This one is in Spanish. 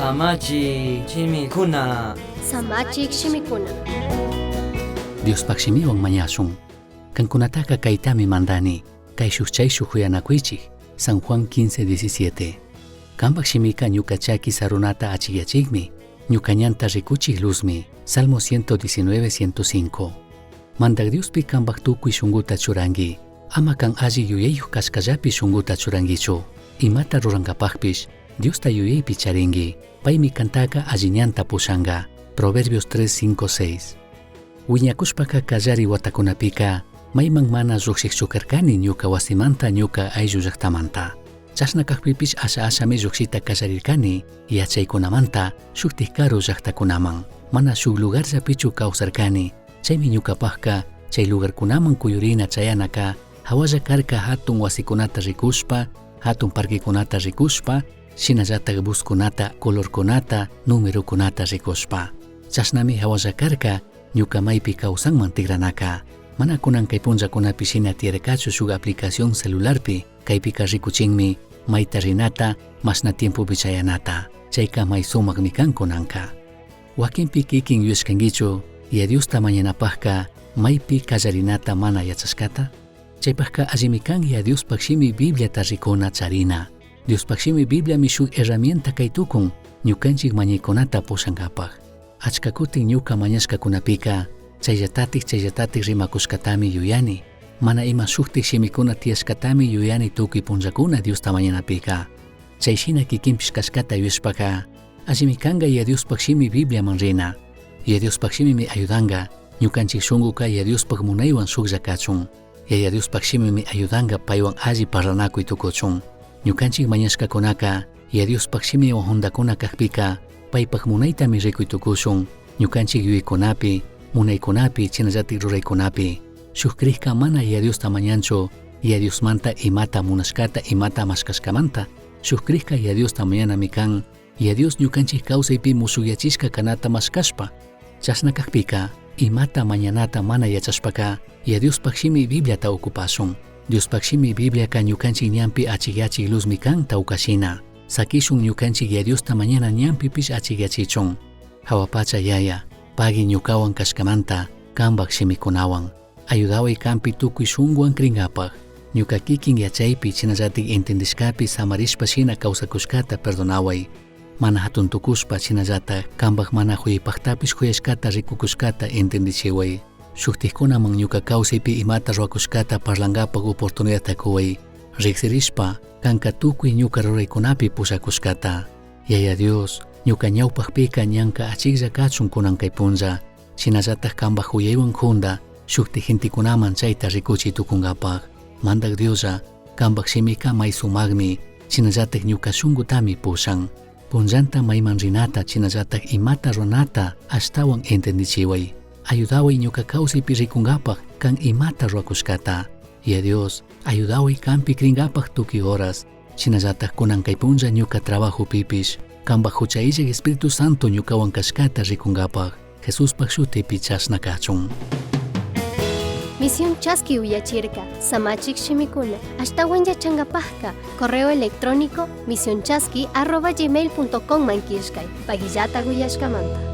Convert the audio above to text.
Samachi chimikuna. Samachik shimikuna. Diospak shimiwan mañasun. Kankunataka kaitami mandani. Kay shukchay shukuyanakuichik. San Juan 15:17. Kambak shimika ñuka chaki sarunata achiyachikmi. Ñuka ñanta rikuchik luzmi. Salmo 119:105. Mandak Diospi kambak tukuy shunguta churangi. Ama kan alli yuyayuq kashkallapi shunguta churangichu. Imata rurankapakpish Diosta yuyaypi charingi. Paymi kantaka alliñanta pushanga. Proverbios 3:5-6. Wiñakushpaka kallari watakunapika mayman mana lluqsiqchukarkani ñuka wasimanta ñuka ayllu llaqtamanta. Chashnakaqpipish asha-ashami lluqsita kallarirkani yachaykunamanta shuktik karu llaqtakunaman. Mana shuk lugarllapichu kawsarkani. Chaymi ñukapaqqa chay lugarkunaman kuyurina chayanaka hawalla karka hatun wasikunata rikushpa, hatun parkikunata rikushpa, shinallatak buskunata, colorkunata, numerokunata rikushpa. Chashnami hawalla karka ñuka maypi kawsanman tigranaka. Mana kunan kay punllakunapi shina tiyarkachu shuk aplicación celularpi kaypika rikuchinmi mayta rinata masna tiempopi chayanata. Chayka may sumaqmi kan kunanka. Wakinpi kikin yuyashkankichu Diosta mañanapaqqa maypi kallarinata mana yachashkata. Chaypaqqa allimi kan Diospak shimi Bibliata rikuna charina. Diospak shimi Bibliami shuk herramienta kay tukun ñukanchik mañaykunata pushankapaq. Achka kutin ñuka mañashkakunapika chayllatatik rimakushkatami yuyani. Mana ima shuktik shimikuna tiyashkatami yuyani tukuy punllakuna Diosta mañanapika. Chayshina kikinpish kashkata yuyashpaqa allimi kanga Diospak shimi Bibliaman rina. Diospaq shimimi ayudanga ñukanchik shunquqa Diospaq munaywan shuklla kachun. Diospaq shimimi ayudanga paywan alli parlanakuy tukuchun. Ñukanchik mañashkakunaka Diospaq shimiwan hundakuna kaqpika paypaq munaytami rikuy tukushun. Ñukanchik yuyaykunapi, munaykunapi, chinallatik ruraykunapi. Shuk kriqqa mana Diosta mañanchu Diosmanta imata munashkata imata mashkashkamanta. Shuk kriqqa Diosta mañanami kan Dios ñukanchik kawsaypi musukyachishka kanata mashkashpa. Chashnakaqpika imata mañanata mana yachashpaka Diospaq shimi Bibliata ocupasun. Diospaq shimi Bibliaqa ñukanchik ñanpi achikyachik luzmi kan tawkashina. Sakishun ñukanchik Diosta mañana ñanpipish achikyachichun. Hawapacha yaya, pagi ñukawan kashkamanta kambaq shimikunawan. Ayudaway kampi tukuy shunguwan kringapaq. Ñuka kikin yachaypi chinallatik entendishkapi samarishpa shina kawsakushkata perdonaway. Mana hatun tukushpa chinallatak kambaq mana huyaypaqtapish huyashkata rikukushkata entendichiway. Shuktikkunaman ñuka kawsaypi imata ruwakushkata parlankapaq oportunidad takuway. Riqsirishpa kanka tukuy ñuka ruraykunapi pushakushkata. Yaya Dios, ñuka ñawpaqpika ñanka achiklla kachun kunan kay punlla. Shinallatak kambaq huyaywan hunda shuktik gentikunaman chayta rikuchiy tukunkapaq. Mandak Dioslla, kambaq shimika may sumaqmi, chinallatak ñuka shunqutami pushan. Punllanta mayman rinata chinallatak imata runata ashtawan entendichiway. Ayudaway ñuka kawsaypi rikunkapaq kan imata ruwakushkata. Dios, ayudaway kampi kringapaq tukuy horas. Chinallatak kunan kay punlla ñuka trabajopipish kambaq huchayllak Espíritu Santo ñukawan kashkata rikunkapaq. Jesuspaq shutipi chashna kachun. Misión Chaski Uyachirka, Samachik Shimikuna, ashtawan yachangapajka, correo electrónico misionchaski@gmail.com mankishkay, pagillata guyashkamanta.